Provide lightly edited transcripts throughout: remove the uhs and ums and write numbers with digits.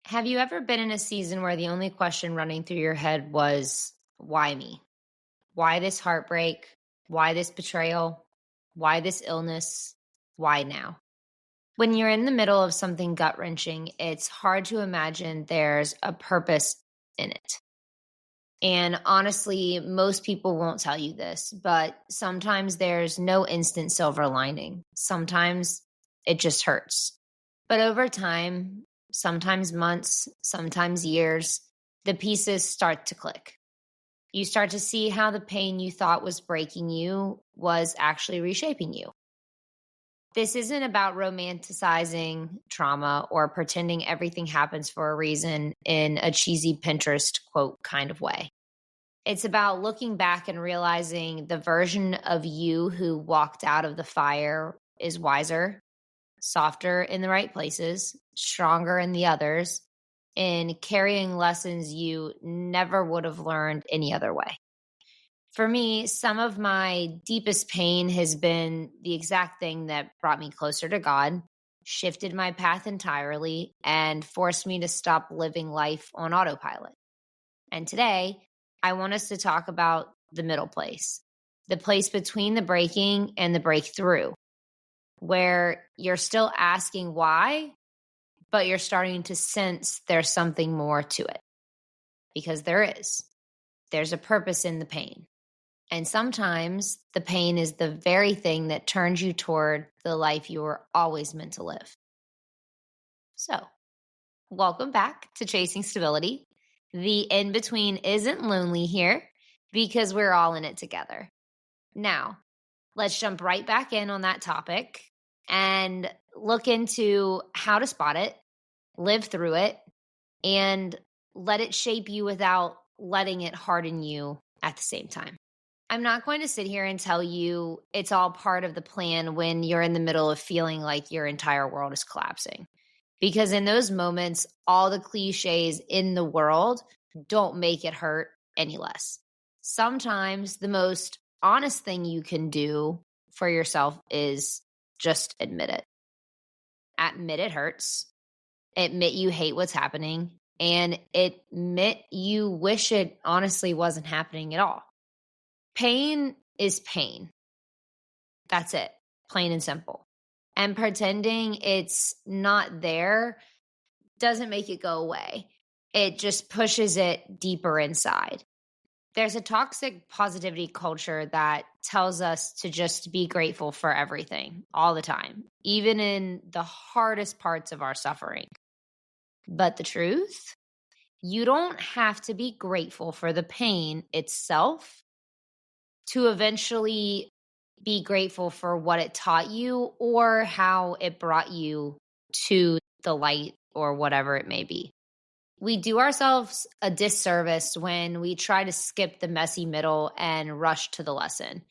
Have you ever been in a season where the only question running through your head was, why me? Why this heartbreak? Why this betrayal? Why this illness? Why now? When you're in the middle of something gut wrenching, it's hard to imagine there's a purpose in it. And honestly, most people won't tell you this, but sometimes there's no instant silver lining. Sometimes it just hurts. But over time, sometimes months, sometimes years, the pieces start to click. You start to see how the pain you thought was breaking you was actually reshaping you. This isn't about romanticizing trauma or pretending everything happens for a reason in a cheesy Pinterest quote kind of way. It's about looking back and realizing the version of you who walked out of the fire is wiser, softer in the right places, stronger in the others, and carrying lessons you never would have learned any other way. For me, some of my deepest pain has been the exact thing that brought me closer to God, shifted my path entirely, and forced me to stop living life on autopilot. And today, I want us to talk about the middle place, the place between the breaking and the breakthrough, where you're still asking why, but you're starting to sense there's something more to it. Because there is. There's a purpose in the pain. And sometimes the pain is the very thing that turns you toward the life you were always meant to live. So, welcome back to Chasing Stability. The in-between isn't lonely here because we're all in it together. Now, let's jump right back in on that topic and look into how to spot it, live through it, and let it shape you without letting it harden you at the same time. I'm not going to sit here and tell you it's all part of the plan when you're in the middle of feeling like your entire world is collapsing. Because in those moments, all the cliches in the world don't make it hurt any less. Sometimes the most honest thing you can do for yourself is just admit it. Admit it hurts. Admit you hate what's happening. And admit you wish it honestly wasn't happening at all. Pain is pain. That's it. Plain and simple. And pretending it's not there doesn't make it go away. It just pushes it deeper inside. There's a toxic positivity culture that tells us to just be grateful for everything all the time, even in the hardest parts of our suffering. But the truth, you don't have to be grateful for the pain itself to eventually be grateful for what it taught you or how it brought you to the light or whatever it may be. We do ourselves a disservice when we try to skip the messy middle and rush to the lesson,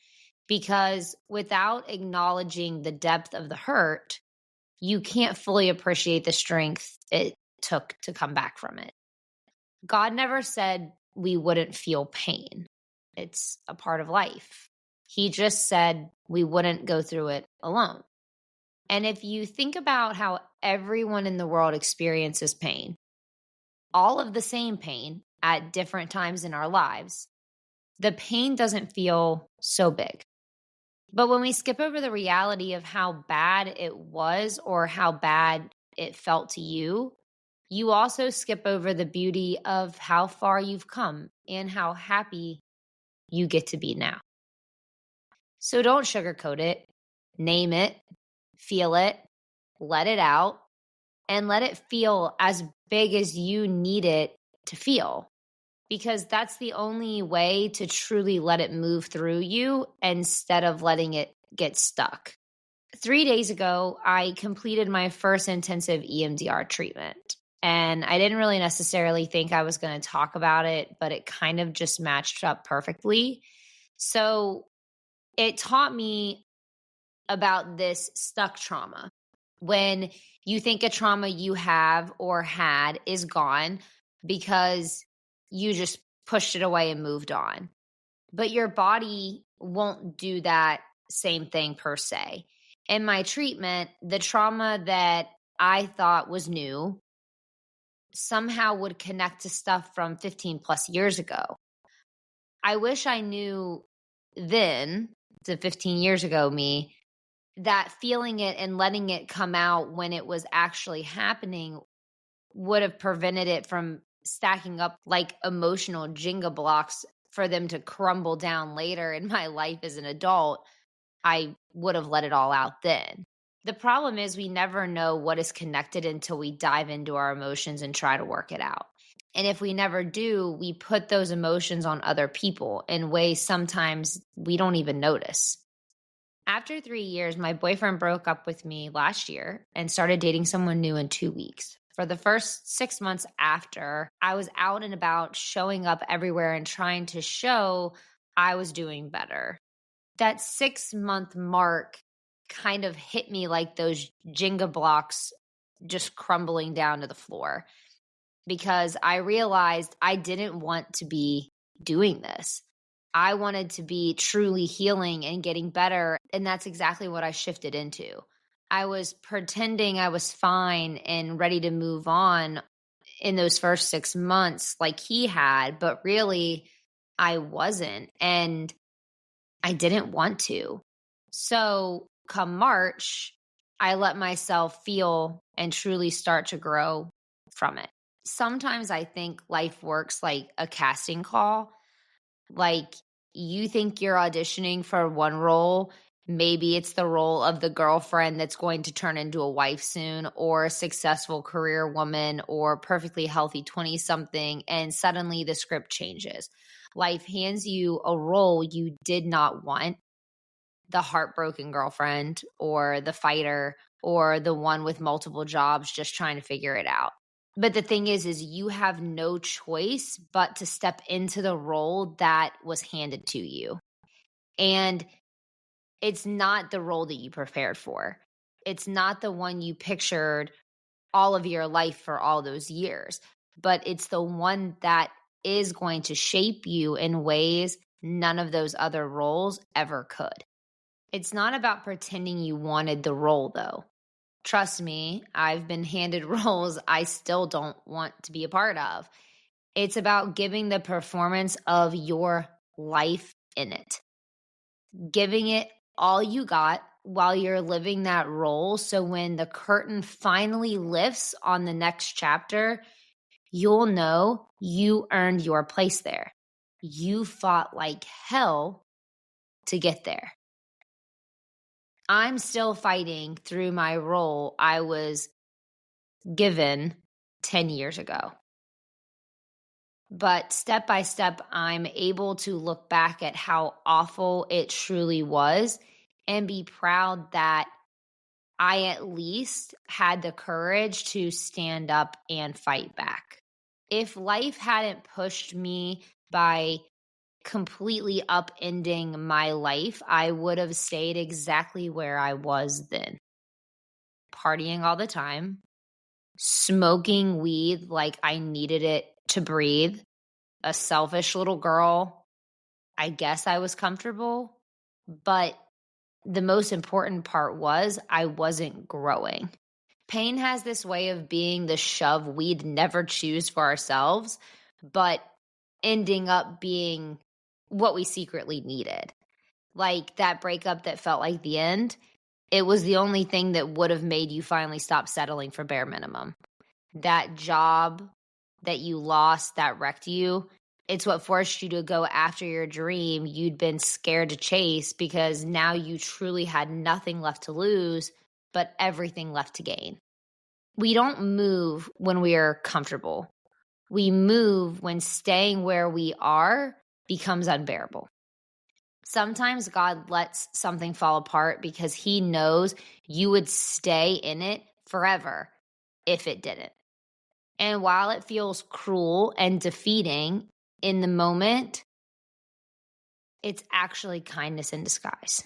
because without acknowledging the depth of the hurt, you can't fully appreciate the strength it took to come back from it. God never said we wouldn't feel pain. It's a part of life. He just said we wouldn't go through it alone. And if you think about how everyone in the world experiences pain, all of the same pain at different times in our lives, the pain doesn't feel so big. But when we skip over the reality of how bad it was or how bad it felt to you, you also skip over the beauty of how far you've come and how happy you get to be now. So don't sugarcoat it, name it, feel it, let it out, and let it feel as big as you need it to feel, because that's the only way to truly let it move through you instead of letting it get stuck. 3 days ago, I completed my first intensive EMDR treatment, and I didn't really necessarily think I was going to talk about it, but it kind of just matched up perfectly. So it taught me about this stuck trauma. When you think a trauma you have or had is gone because you just pushed it away and moved on. But your body won't do that same thing per se. In my treatment, the trauma that I thought was new somehow would connect to stuff from 15 plus years ago. I wish I knew then, the 15 years ago me, that feeling it and letting it come out when it was actually happening would have prevented it from stacking up like emotional Jenga blocks for them to crumble down later in my life as an adult. I would have let it all out then. The problem is we never know what is connected until we dive into our emotions and try to work it out. And if we never do, we put those emotions on other people in ways sometimes we don't even notice. After 3 years, my boyfriend broke up with me last year and started dating someone new in 2 weeks. For the first 6 months after, I was out and about showing up everywhere and trying to show I was doing better. That 6-month mark kind of hit me like those Jenga blocks just crumbling down to the floor, because I realized I didn't want to be doing this. I wanted to be truly healing and getting better, and that's exactly what I shifted into. I was pretending I was fine and ready to move on in those first 6 months like he had, but really I wasn't, and I didn't want to. So come March, I let myself feel and truly start to grow from it. Sometimes I think life works like a casting call. Like, you think you're auditioning for one role. Maybe it's the role of the girlfriend that's going to turn into a wife soon, or a successful career woman, or perfectly healthy 20-something, and suddenly the script changes. Life hands you a role you did not want, the heartbroken girlfriend, or the fighter, or the one with multiple jobs just trying to figure it out. But the thing is you have no choice but to step into the role that was handed to you. And it's not the role that you prepared for. It's not the one you pictured all of your life for all those years, but it's the one that is going to shape you in ways none of those other roles ever could. It's not about pretending you wanted the role, though. Trust me, I've been handed roles I still don't want to be a part of. It's about giving the performance of your life in it, giving it all you got while you're living that role. So when the curtain finally lifts on the next chapter, you'll know you earned your place there. You fought like hell to get there. I'm still fighting through my role I was given 10 years ago. But step by step, I'm able to look back at how awful it truly was and be proud that I at least had the courage to stand up and fight back. If life hadn't pushed me by completely upending my life, I would have stayed exactly where I was then. Partying all the time, smoking weed like I needed it to breathe, a selfish little girl. I guess I was comfortable, but the most important part was I wasn't growing. Pain has this way of being the shove we'd never choose for ourselves, but ending up being what we secretly needed. Like that breakup that felt like the end, it was the only thing that would have made you finally stop settling for bare minimum. That job that you lost that wrecked you, it's what forced you to go after your dream you'd been scared to chase, because now you truly had nothing left to lose, but everything left to gain. We don't move when we are comfortable. We move when staying where we are becomes unbearable. Sometimes God lets something fall apart because he knows you would stay in it forever if it didn't. And while it feels cruel and defeating in the moment, it's actually kindness in disguise.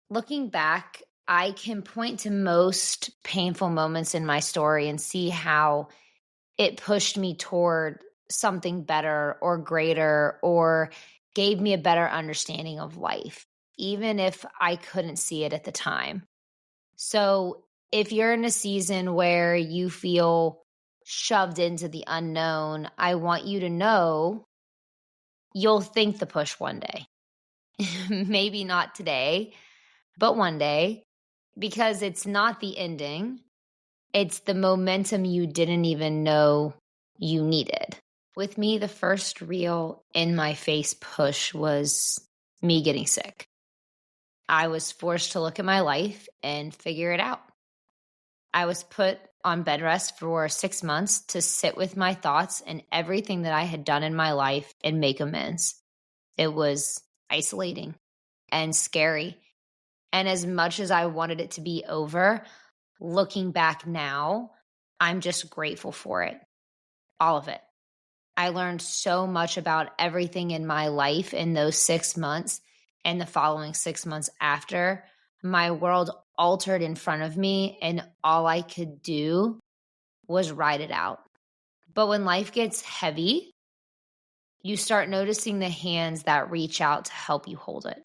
Looking back, I can point to most painful moments in my story and see how it pushed me toward something better or greater, or gave me a better understanding of life, even if I couldn't see it at the time. So if you're in a season where you feel shoved into the unknown, I want you to know you'll think the push one day. Maybe not today, but one day, because it's not the ending. It's the momentum you didn't even know you needed. With me, the first real in my face push was me getting sick. I was forced to look at my life and figure it out. I was put on bed rest for 6 months to sit with my thoughts and everything that I had done in my life and make amends. It was isolating and scary. And as much as I wanted it to be over, looking back now, I'm just grateful for it. All of it. I learned so much about everything in my life in those 6 months and the following 6 months after. My world altered in front of me, and all I could do was ride it out. But when life gets heavy, you start noticing the hands that reach out to help you hold it.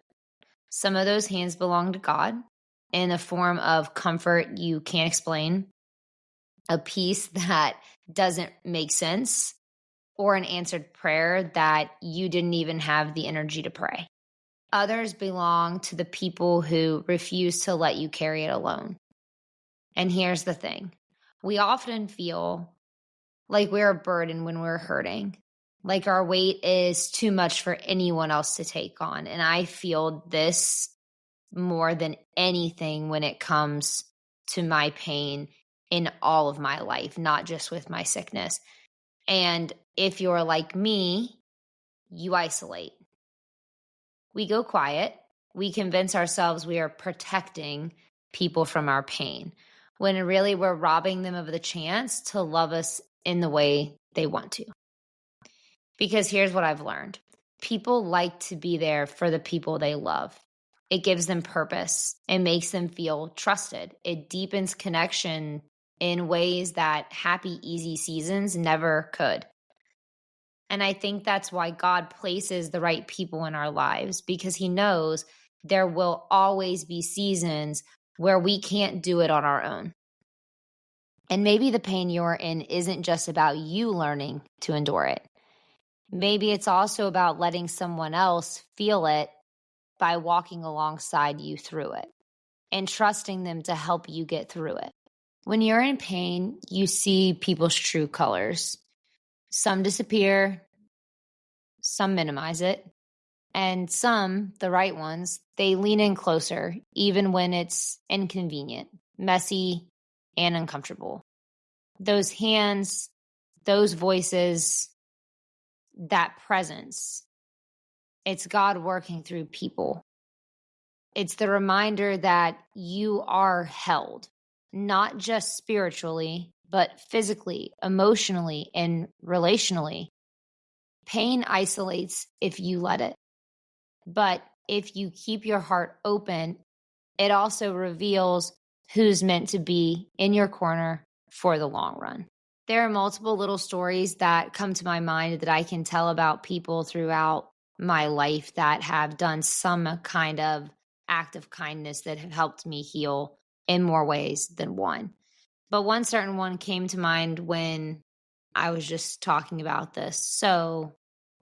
Some of those hands belong to God in a form of comfort you can't explain, a peace that doesn't make sense, or an answered prayer that you didn't even have the energy to pray. Others belong to the people who refuse to let you carry it alone. And here's the thing. We often feel like we're a burden when we're hurting, like our weight is too much for anyone else to take on. And I feel this more than anything when it comes to my pain in all of my life, not just with my sickness. And if you're like me, you isolate. We go quiet. We convince ourselves we are protecting people from our pain, when really we're robbing them of the chance to love us in the way they want to. Because here's what I've learned. People like to be there for the people they love. It gives them purpose. It makes them feel trusted. It deepens connection in ways that happy, easy seasons never could. And I think that's why God places the right people in our lives, because he knows there will always be seasons where we can't do it on our own. And maybe the pain you're in isn't just about you learning to endure it. Maybe it's also about letting someone else feel it by walking alongside you through it and trusting them to help you get through it. When you're in pain, you see people's true colors. Some disappear, some minimize it, and some, the right ones, they lean in closer, even when it's inconvenient, messy, and uncomfortable. Those hands, those voices, that presence, it's God working through people. It's the reminder that you are held, not just spiritually, but physically, emotionally, and relationally. Pain isolates if you let it. But if you keep your heart open, it also reveals who's meant to be in your corner for the long run. There are multiple little stories that come to my mind that I can tell about people throughout my life that have done some kind of act of kindness that have helped me heal in more ways than one. But one certain one came to mind when I was just talking about this. So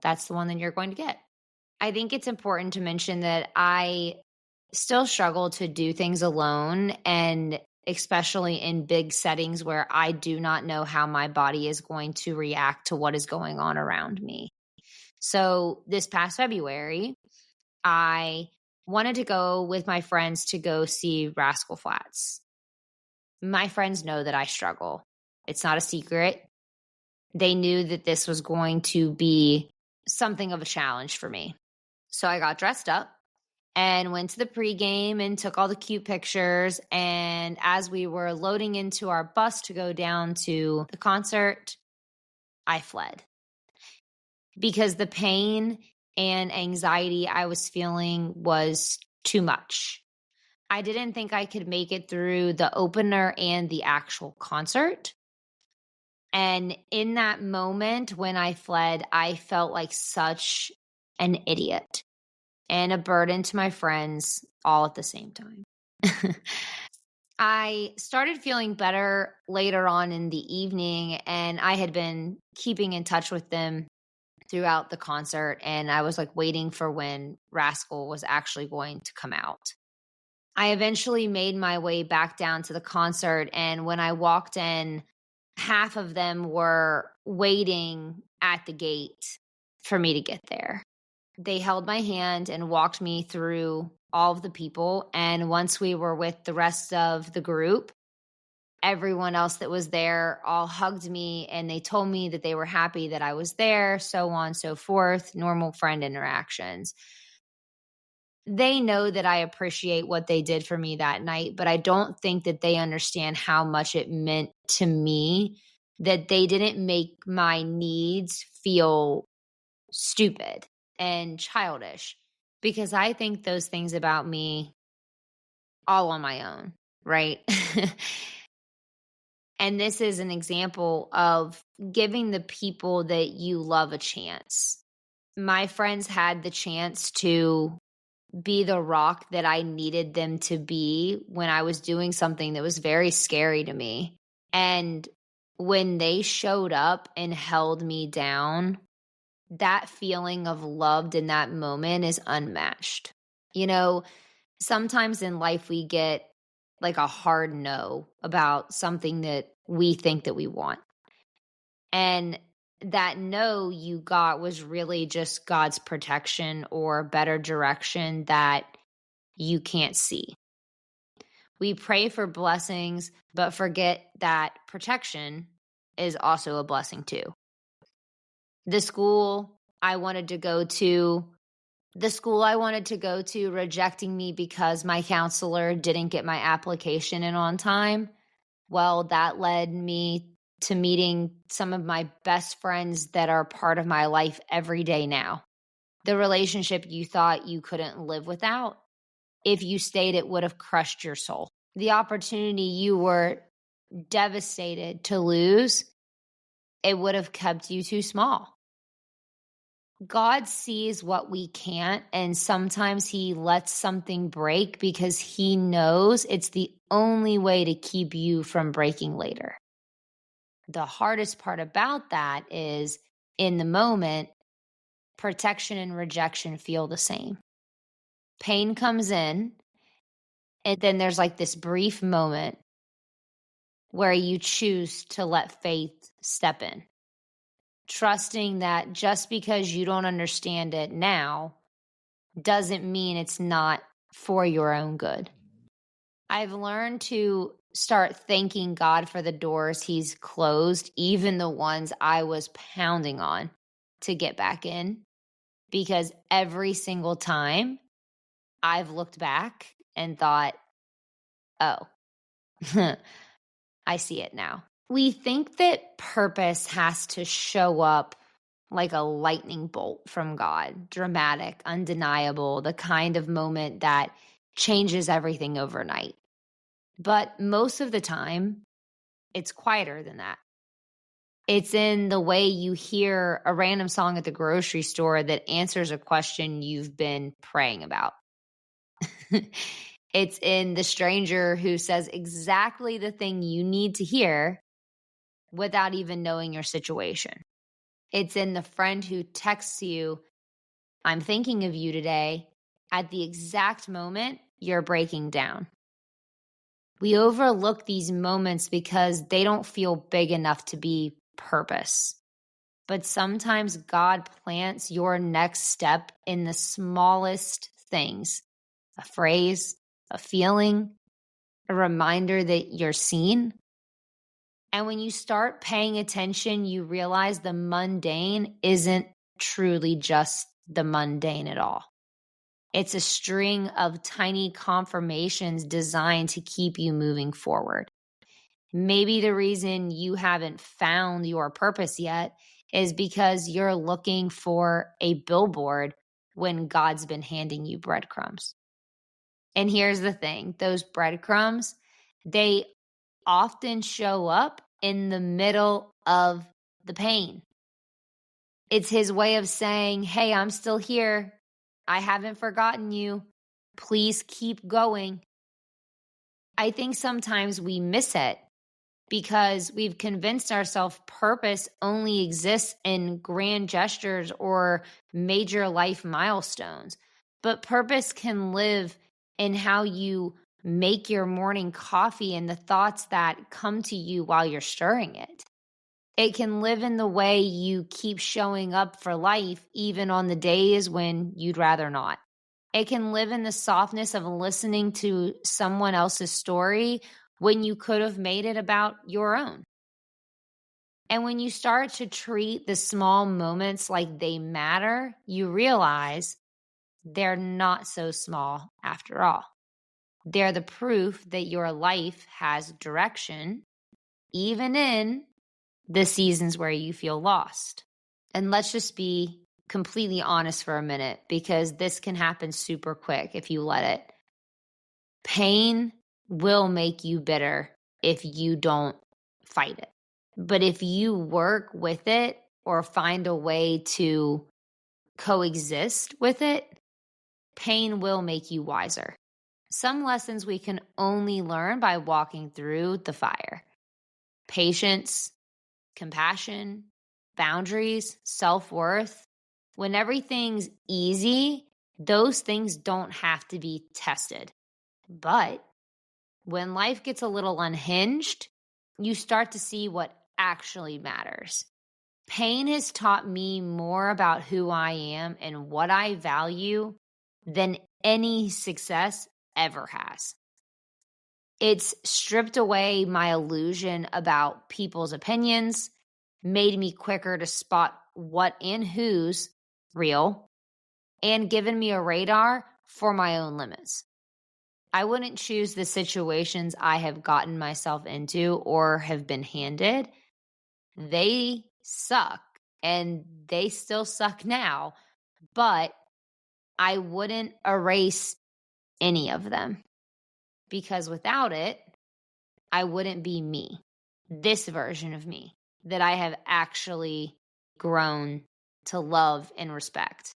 that's the one that you're going to get. I think it's important to mention that I still struggle to do things alone, and especially in big settings where I do not know how my body is going to react to what is going on around me. So this past February, I wanted to go with my friends to go see Rascal Flatts. My friends know that I struggle. It's not a secret. They knew that this was going to be something of a challenge for me. So I got dressed up and went to the pregame and took all the cute pictures. And as we were loading into our bus to go down to the concert, I fled. Because the pain and anxiety I was feeling was too much. I didn't think I could make it through the opener and the actual concert. And in that moment when I fled, I felt like such an idiot and a burden to my friends all at the same time. I started feeling better later on in the evening, and I had been keeping in touch with them throughout the concert, and I was like waiting for when Rascal was actually going to come out. I eventually made my way back down to the concert, and when I walked in, half of them were waiting at the gate for me to get there. They held my hand and walked me through all of the people, and once we were with the rest of the group, everyone else that was there all hugged me, and they told me that they were happy that I was there, so on and so forth, normal friend interactions. They know that I appreciate what they did for me that night, but I don't think that they understand how much it meant to me that they didn't make my needs feel stupid and childish, because I think those things about me all on my own, right? And this is an example of giving the people that you love a chance. My friends had the chance to be the rock that I needed them to be when I was doing something that was very scary to me. And when they showed up and held me down, that feeling of loved in that moment is unmatched. You know, sometimes in life we get like a hard no about something that we think that we want. And that no you got was really just God's protection or better direction that you can't see. We pray for blessings, but forget that protection is also a blessing too. The school I wanted to go to rejecting me because my counselor didn't get my application in on time. Well, that led me to meeting some of my best friends that are part of my life every day now. The relationship you thought you couldn't live without, if you stayed, it would have crushed your soul. The opportunity you were devastated to lose, it would have kept you too small. God sees what we can't, and sometimes he lets something break because he knows it's the only way to keep you from breaking later. The hardest part about that is in the moment, protection and rejection feel the same. Pain comes in, and then there's like this brief moment where you choose to let faith step in, trusting that just because you don't understand it now doesn't mean it's not for your own good. I've learned to start thanking God for the doors he's closed, even the ones I was pounding on to get back in, because every single time I've looked back and thought, oh, I see it now. We think that purpose has to show up like a lightning bolt from God, dramatic, undeniable, the kind of moment that changes everything overnight. But most of the time, it's quieter than that. It's in the way you hear a random song at the grocery store that answers a question you've been praying about. It's in the stranger who says exactly the thing you need to hear without even knowing your situation. It's in the friend who texts you, I'm thinking of you today, at the exact moment you're breaking down. We overlook these moments because they don't feel big enough to be purpose. But sometimes God plants your next step in the smallest things, a phrase, a feeling, a reminder that you're seen. And when you start paying attention, you realize the mundane isn't truly just the mundane at all. It's a string of tiny confirmations designed to keep you moving forward. Maybe the reason you haven't found your purpose yet is because you're looking for a billboard when God's been handing you breadcrumbs. And here's the thing, those breadcrumbs, they often show up in the middle of the pain. It's his way of saying, hey, I'm still here. I haven't forgotten you. Please keep going. I think sometimes we miss it because we've convinced ourselves purpose only exists in grand gestures or major life milestones. But purpose can live in how you make your morning coffee and the thoughts that come to you while you're stirring it. It can live in the way you keep showing up for life, even on the days when you'd rather not. It can live in the softness of listening to someone else's story when you could have made it about your own. And when you start to treat the small moments like they matter, you realize they're not so small after all. They're the proof that your life has direction, even in the seasons where you feel lost. And let's just be completely honest for a minute, because this can happen super quick if you let it. Pain will make you bitter if you don't fight it. But if you work with it or find a way to coexist with it, pain will make you wiser. Some lessons we can only learn by walking through the fire. Patience, compassion, boundaries, self-worth. When everything's easy, those things don't have to be tested. But when life gets a little unhinged, you start to see what actually matters. Pain has taught me more about who I am and what I value than any success ever has. It's stripped away my illusion about people's opinions, made me quicker to spot what and who's real, and given me a radar for my own limits. I wouldn't choose the situations I have gotten myself into or have been handed. They suck, and they still suck now, but I wouldn't erase any of them, because without it, I wouldn't be me, this version of me that I have actually grown to love and respect.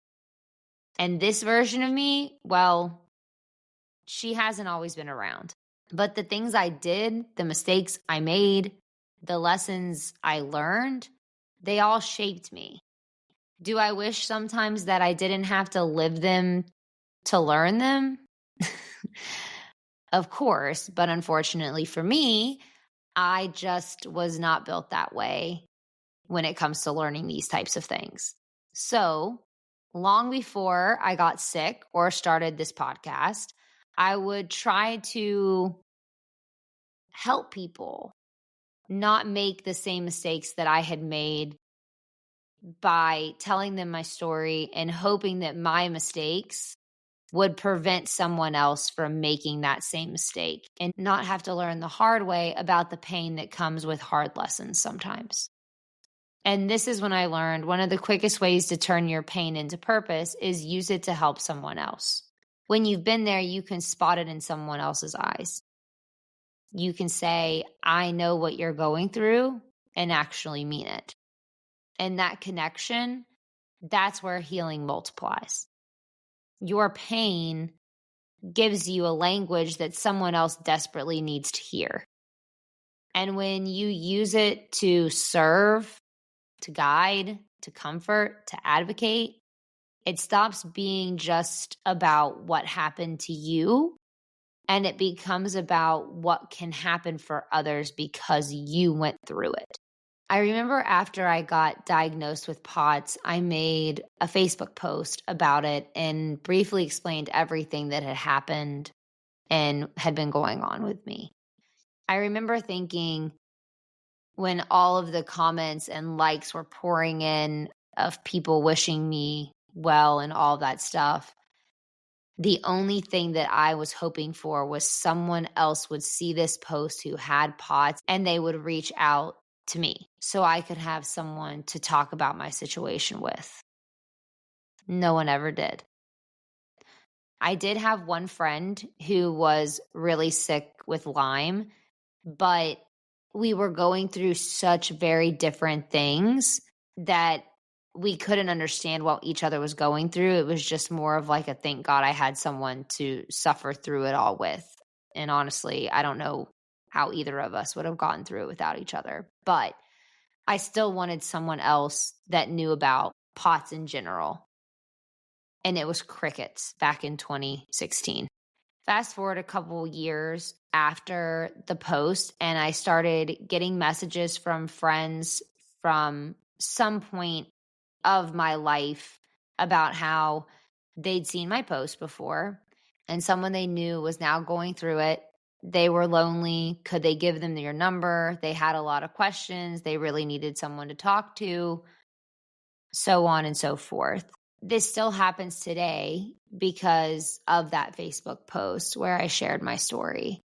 And this version of me, well, she hasn't always been around. But the things I did, the mistakes I made, the lessons I learned, they all shaped me. Do I wish sometimes that I didn't have to live them to learn them? Of course, but unfortunately for me, I just was not built that way when it comes to learning these types of things. So, long before I got sick or started this podcast, I would try to help people not make the same mistakes that I had made by telling them my story and hoping that my mistakes would prevent someone else from making that same mistake and not have to learn the hard way about the pain that comes with hard lessons sometimes. And this is when I learned one of the quickest ways to turn your pain into purpose is use it to help someone else. When you've been there, you can spot it in someone else's eyes. You can say, I know what you're going through, and actually mean it. And that connection, that's where healing multiplies. Your pain gives you a language that someone else desperately needs to hear. And when you use it to serve, to guide, to comfort, to advocate, it stops being just about what happened to you, and it becomes about what can happen for others because you went through it. I remember after I got diagnosed with POTS, I made a Facebook post about it and briefly explained everything that had happened and had been going on with me. I remember thinking, when all of the comments and likes were pouring in of people wishing me well and all that stuff, the only thing that I was hoping for was someone else would see this post who had POTS and they would reach out to me so I could have someone to talk about my situation with. No one ever did. I did have one friend who was really sick with Lyme, but we were going through such very different things that we couldn't understand what each other was going through. It was just more of like a thank God I had someone to suffer through it all with. And honestly, I don't know how either of us would have gotten through it without each other. But I still wanted someone else that knew about POTS in general. And it was crickets back in 2016. Fast forward a couple years after the post, and I started getting messages from friends from some point of my life about how they'd seen my post before and someone they knew was now going through it. They were lonely. Could they give them your number? They had a lot of questions. They really needed someone to talk to, so on and so forth. This still happens today because of that Facebook post where I shared my story.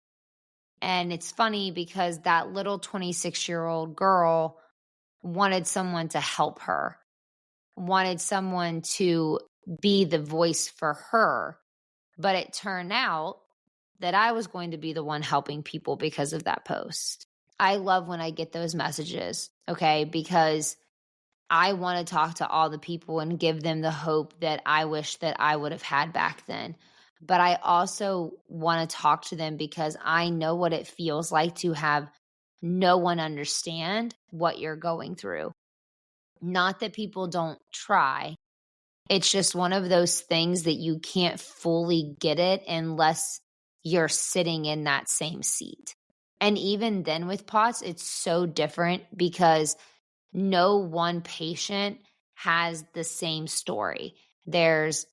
And it's funny because that little 26-year-old girl wanted someone to help her, wanted someone to be the voice for her. But it turned out that I was going to be the one helping people because of that post. I love when I get those messages, okay, because I want to talk to all the people and give them the hope that I wish that I would have had back then. But I also want to talk to them because I know what it feels like to have no one understand what you're going through. Not that people don't try. It's just one of those things that you can't fully get it unless you're sitting in that same seat. And even then with POTS, it's so different because no one patient has the same story. There's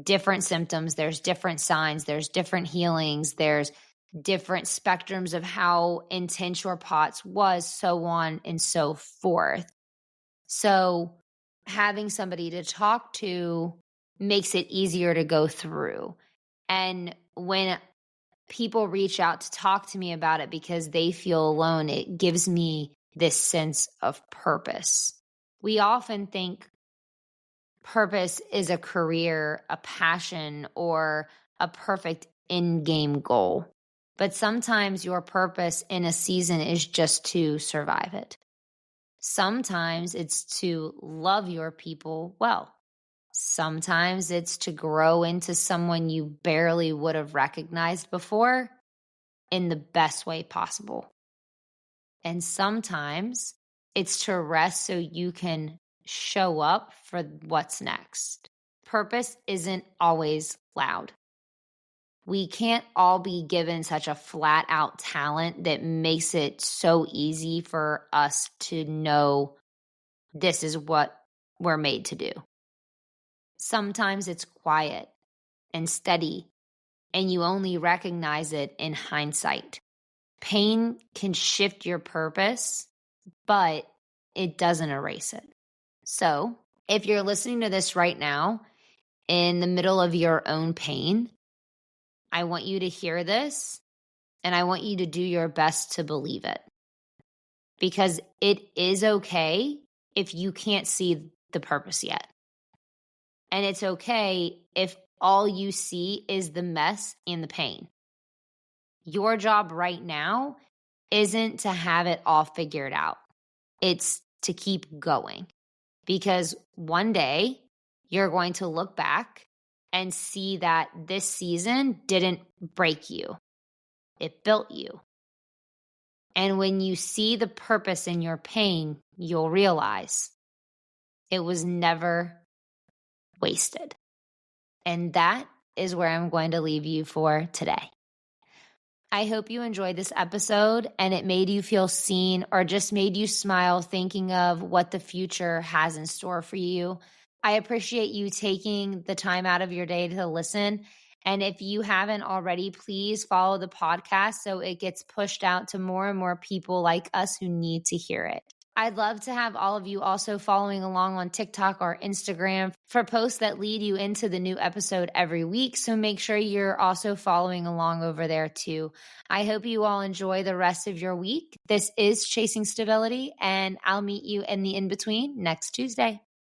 different symptoms, there's different signs, there's different healings, there's different spectrums of how intense your POTS was, so on and so forth. So having somebody to talk to makes it easier to go through. And when people reach out to talk to me about it because they feel alone, it gives me this sense of purpose. We often think purpose is a career, a passion, or a perfect end-game goal. But sometimes your purpose in a season is just to survive it. Sometimes it's to love your people well. Sometimes it's to grow into someone you barely would have recognized before in the best way possible. And sometimes it's to rest so you can show up for what's next. Purpose isn't always loud. We can't all be given such a flat out talent that makes it so easy for us to know this is what we're made to do. Sometimes it's quiet and steady, and you only recognize it in hindsight. Pain can shift your purpose, but it doesn't erase it. So, if you're listening to this right now in the middle of your own pain, I want you to hear this, and I want you to do your best to believe it. Because it is okay if you can't see the purpose yet. And it's okay if all you see is the mess and the pain. Your job right now isn't to have it all figured out. It's to keep going. Because one day you're going to look back and see that this season didn't break you. It built you. And when you see the purpose in your pain, you'll realize it was never wasted. And that is where I'm going to leave you for today. I hope you enjoyed this episode and it made you feel seen or just made you smile thinking of what the future has in store for you. I appreciate you taking the time out of your day to listen. And if you haven't already, please follow the podcast so it gets pushed out to more and more people like us who need to hear it. I'd love to have all of you also following along on TikTok or Instagram for posts that lead you into the new episode every week. So make sure you're also following along over there too. I hope you all enjoy the rest of your week. This is Chasing Stability, and I'll meet you in the in-between next Tuesday.